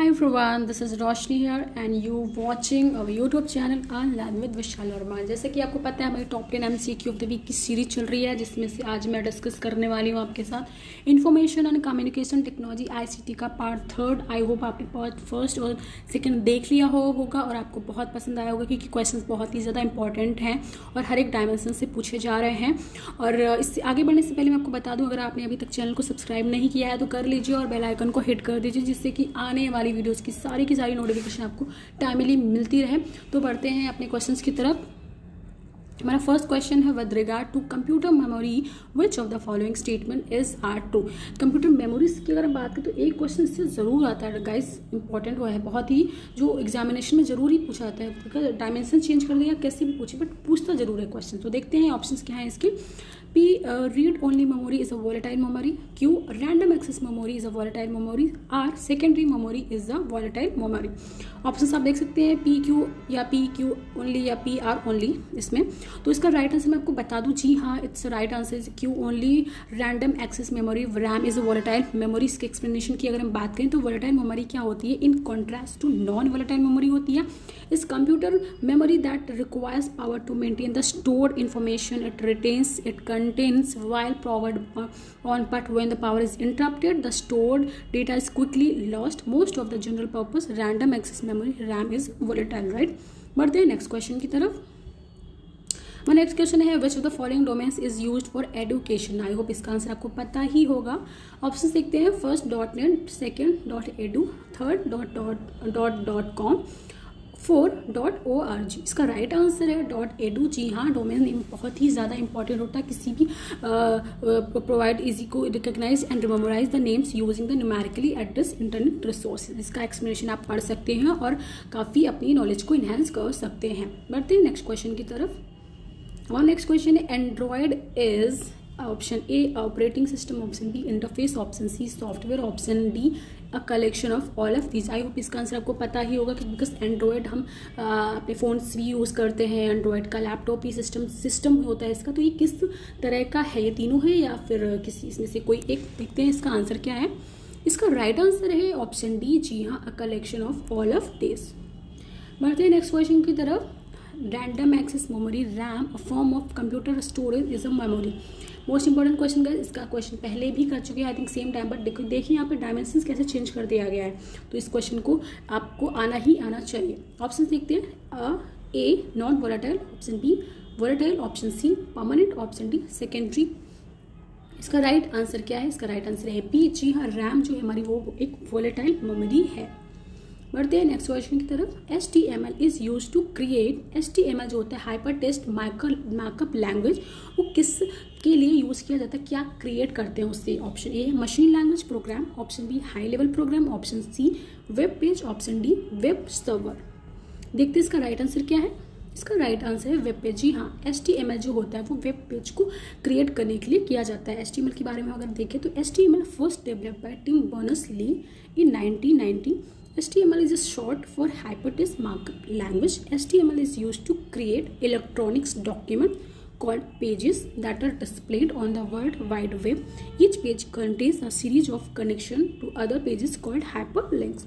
Hi everyone, this is Roshni here and you watching our YouTube channel Learn with विशाल वर्मा। जैसे कि आपको पता है हमारी top 10 MCQ of the week की सीरीज चल रही है, जिसमें से आज मैं डिस्कस करने वाली हूँ आपके साथ information and communication technology ICT का पार्ट 3। आई होप आपने पार्ट फर्स्ट और सेकंड देख लिया होगा और आपको बहुत पसंद आया होगा, क्योंकि क्वेश्चंस बहुत ही ज़्यादा इंपॉर्टेंट हैं और हर एक डायमेंशन से पूछे जा रहे हैं। और इससे आगे बढ़ने से पहले मैं आपको बता दूँ, अगर आपने अभी तक चैनल को सब्सक्राइब नहीं किया है तो कर लीजिए और बेल आइकन को हिट कर दीजिए, जिससे कि आने वाली वीडियोस की सारी नोटिफिकेशन आपको टाइमली मिलती रहे। तो बढ़ते हैं अपने क्वेश्चंस की तरफ। हमारा फर्स्ट क्वेश्चन है with regard to computer memory which of the following statement is are true. Computer memories की अगर हम बात करें तो एक क्वेश्चन इससे ज़रूर आता है गाइस, इंपॉर्टेंट वो है बहुत ही, जो एग्जामिनेशन में ज़रूर ही पूछा जाता है। बिकॉज डायमेंशन चेंज कर दिया कैसे भी पूछे, बट पूछता जरूर है क्वेश्चन। तो देखते हैं ऑप्शन क्या है इसके। P, read only memory is a volatile memory. Q, random access memory is a volatile memory. R, secondary memory is a volatile memory. Option आप देख सकते हैं P Q या P Q ओनली या P R ओनली इसमें। तो इसका right answer मैं आपको बता दूं, जी हाँ, it's right answer is Q only. Random access memory RAM is a volatile memory. इसके एक्सप्लेनेशन की अगर हम बात करें तो वोलेटाइल मेमोरी क्या होती है in contrast to non volatile memory होती है। Is computer memory that requires power to maintain the stored information it retains it contains while powered on, but when the power is interrupted the stored data is quickly lost. Most of the general purpose random access memory RAM is volatile, right? बढ़ते हैं next question की तरफ। हमारा next question है विच of the following domains is used for education. I hope इसका answer आपको पता ही होगा। ऑप्शन देखते हैं। First .net, second .edu, third .com, 4.org। इसका राइट आंसर है .edu। जी हाँ, डोमेन नेम बहुत ही ज़्यादा इंपॉर्टेंट होता है किसी भी प्रोवाइड इजी को recognise and memorise the names using the numerically address internet resources. इसका एक्सप्लेनेशन आप पढ़ सकते हैं और काफ़ी अपनी नॉलेज को इन्हेंस कर सकते हैं। बढ़ते हैं नेक्स्ट क्वेश्चन की तरफ। हमारा नेक्स्ट क्वेश्चन है Android is option A operating system, option B interface, option C software, option D a collection of all of these. I hope इसका आंसर आपको पता ही होगा, बिकॉज एंड्रॉयड हम अपने फ़ोन्स भी यूज़ करते हैं। एंड्रॉयड का लैपटॉप ही सिस्टम होता है इसका। तो ये किस तरह का है, ये तीनों है या फिर किसी इसमें से कोई एक। देखते हैं इसका आंसर क्या है। इसका राइट आंसर है ऑप्शन डी, जी हाँ, a collection of all of this. बढ़ते हैं नेक्स्ट क्वेश्चन की तरफ। Random access memory RAM a form of computer storage is a memory. Most important question guys, इसका क्वेश्चन पहले भी कर चुके हैं I think same time, but देखिए यहाँ पे डायमेंशंस कैसे चेंज कर दिया गया है। तो इस क्वेश्चन को आपको आना ही आना चाहिए। ऑप्शन देखते हैं। A non volatile, option B volatile, option C permanent, option D secondary. इसका राइट आंसर क्या है? इसका राइट आंसर है बी, जी हाँ, रैम जो है हमारी वो एक वोलेटाइल मेमोरी है। बढ़ते हैं नेक्स्ट क्वेश्चन की तरफ। HTML is use to create. HTML जो होता है हाइपर टेक्स्ट मार्कअप लैंग्वेज, वो किस के लिए यूज़ किया जाता है, क्या क्रिएट करते हैं उससे। Option A machine language program, option B high level program, option C web page, option D web server. देखते हैं इसका राइट आंसर क्या है। इसका राइट आंसर है वेब पेज। जी हाँ, HTML जो होता है वो वेब पेज को क्रिएट करने के लिए किया जाता है। HTML के बारे में अगर देखें तो HTML first developed by Tim Berners Lee in 1990। HTML is short for Hypertext Markup Language. HTML is used to create electronic documents called pages that are displayed on the World Wide Web. Each page contains a series of connections to other pages called hyperlinks.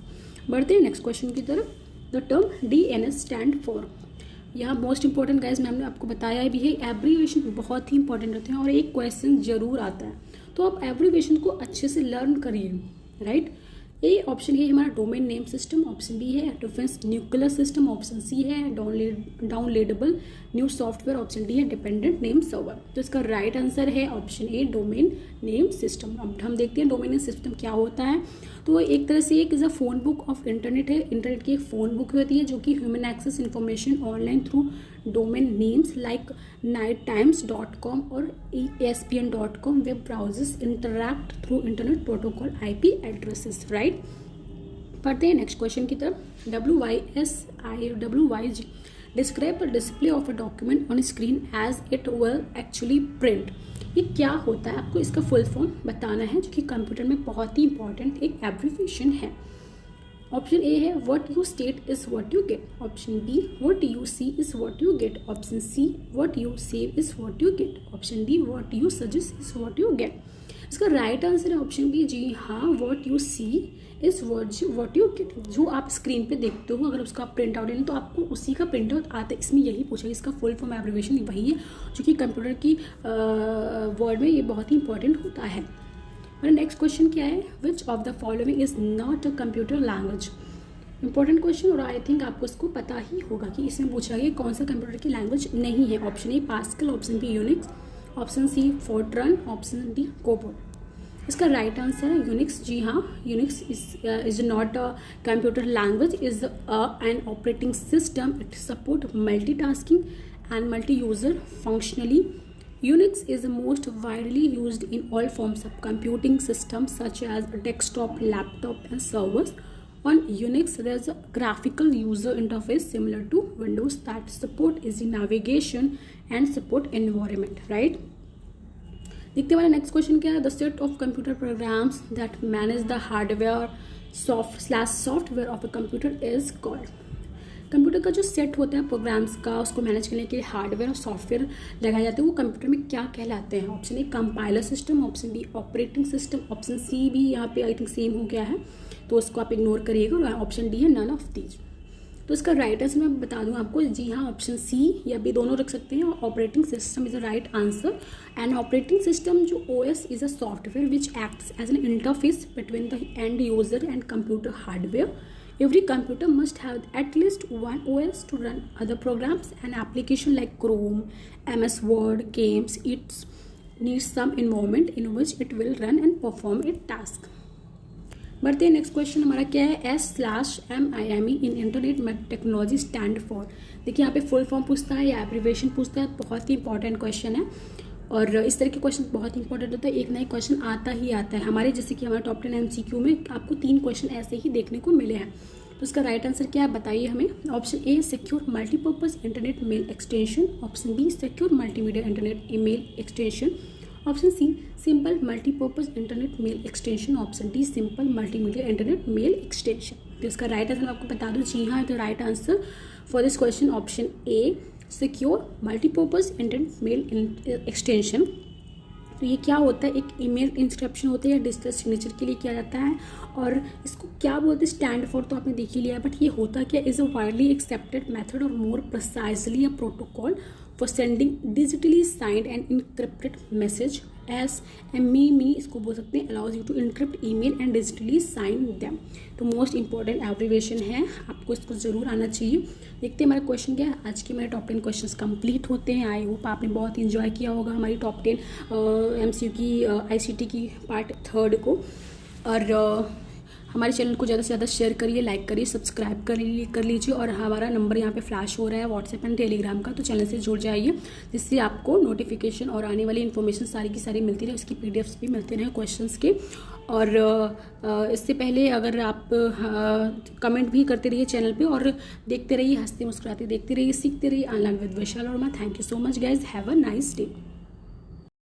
बढ़ते हैं next question की तरफ। The term DNS stand for। यहाँ most important guys मैंने आपको बताया भी है, एब्रीवेशन बहुत ही इंपॉर्टेंट होते हैं और एक क्वेश्चन जरूर आता है, तो आप एब्रीवेशन को अच्छे से लर्न करिए, राइट। ए ऑप्शन ए हमारा domain name system, option B है defence nuclear system, option C है downloadable new software, option D है डिपेंडेंट नेम सर्वर। तो इसका राइट आंसर है option A domain name system. अब हम देखते हैं डोमेन नेम सिस्टम क्या होता है। तो एक तरह से एक is a phone book of internet है। इंटरनेट की एक फ़ोन बुक होती है जो कि human access information online through domain names like nighttimes.com और ESPN.com। Web browsers interact through internet protocol IP addresses, right. पढ़ते हैं नेक्स्ट क्वेश्चन की तरफ। WYSIWYG describe the display of a document on screen as it will actually print. ये क्या होता है, आपको इसका फुल फॉर्म बताना है, जो कि कंप्यूटर में बहुत ही इंपॉर्टेंट एक एब्रिविएशन है। ऑप्शन ए है what you state is what you get, option B what you see is what you get, option C what you save is what you get, option D what you suggest is what you get. इसका right answer है option B, जी हाँ, what you see is what you get. जो आप screen पे देखते हो अगर उसका आप प्रिंट आउट लें तो आपको उसी का प्रिंट आउट आता है। इसमें यही पूछा, इसका फुल फॉर्म एब्रिविएशन वही है जो कि कंप्यूटर की वर्ड में ये बहुत ही इंपॉर्टेंट होता है। और नेक्स्ट क्वेश्चन क्या है, विच of the following is not a computer language. Important question, और आई थिंक आपको इसको पता ही होगा कि इसमें पूछा गया कौन सा कंप्यूटर की लैंग्वेज नहीं है। Option A Pascal, option B Unix, option C Fortran, option D COBOL. इसका राइट आंसर है यूनिक्स। जी हाँ, Unix is not a computer language, is an operating system. It support multitasking and multi-user functionally. Unix is the most widely used in all forms of computing systems such as desktop, laptop, and servers. On Unix, there is a graphical user interface similar to Windows that support easy navigation and support environment. Right? देखते वाला next question क्या है, the set of computer programs that manage the hardware software of a computer is called. Computer का जो set होता है programmes का, उसको मैनेज करने के लिए हार्डवेयर और सॉफ्टवेयर लगाए जाते हैं, वो कंप्यूटर में क्या कहलाते हैं। Option A compiler system, option B operating system, option C भी यहाँ पे आई थिंक सेम हो गया है तो उसको आप इग्नोर करिएगा, और ऑप्शन डी है नन ऑफ दीज। तो इसका राइट आंसर मैं बता दूं आपको, जी हाँ, ऑप्शन सी या बी दोनों रख सकते हैं। Operating system is the right answer. And operating system जो OS is a software which acts as an interface between the and user and computer hardware. Every computer must have at least one OS to run other programs. An application like Chrome, MS Word, games, it needs some environment in which it will run and perform its task. बढ़ते हैं next question हमारा क्या है, S/MIME in internet technology stand for. देखिए यहाँ पे full form पूछता है या एब्रिविएशन पूछता है, बहुत ही इंपॉर्टेंट क्वेश्चन है और इस तरह के क्वेश्चन बहुत इंपॉर्टेंट होता है। एक नया क्वेश्चन आता ही आता है हमारे, जैसे कि हमारे टॉप 10 MCQ में आपको 3 क्वेश्चन ऐसे ही देखने को मिले हैं। तो इसका राइट आंसर क्या है बताइए हमें। Option A secure multipurpose internet mail extension, option B secure multimedia internet email extension, option C simple multipurpose internet mail extension, option D simple multimedia internet mail extension. तो इसका राइट आंसर आपको बता दूं, जी हाँ, तो right answer for this question option A secure multipurpose internet mail extension. तो ये क्या होता है, एक ईमेल इंस्क्रिप्शन होता है या डिजिटल सिग्नेचर के लिए किया जाता है, और इसको क्या बोलते हैं स्टैंड फॉर, तो आपने देख ही लिया। बट ये होता क्या, is a widely accepted method और more precisely a protocol for sending digitally signed and encrypted message. SMME इसको बोल सकते हैं, allows you to encrypt email and digitally sign them. तो मोस्ट इंपॉर्टेंट एब्रिविएशन है, आपको इसको जरूर आना चाहिए। देखते हैं हमारा क्वेश्चन क्या है। आज के मेरे टॉप 10 क्वेश्चंस कंप्लीट होते हैं। आई होप आपने बहुत इंजॉय किया होगा हमारी टॉप 10 MCQ की ICT की पार्ट 3 को। और हमारे चैनल को ज़्यादा से ज़्यादा शेयर करिए, लाइक करिए, सब्सक्राइब कर लीजिए। और हमारा नंबर यहाँ पे फ्लैश हो रहा है व्हाट्सएप एंड टेलीग्राम का, तो चैनल से जुड़ जाइए, जिससे आपको नोटिफिकेशन और आने वाली इन्फॉर्मेशन सारी की सारी मिलती रहे। उसकी PDFs भी मिलते रहे क्वेश्चंस के। और इससे पहले अगर आप कमेंट भी करते रहिए चैनल पे, और देखते रहिए, हंसते मुस्कुराते देखते रहिए, सीखते रहिए। Online with Vishal Verma. Thank you so much guys, have a nice day.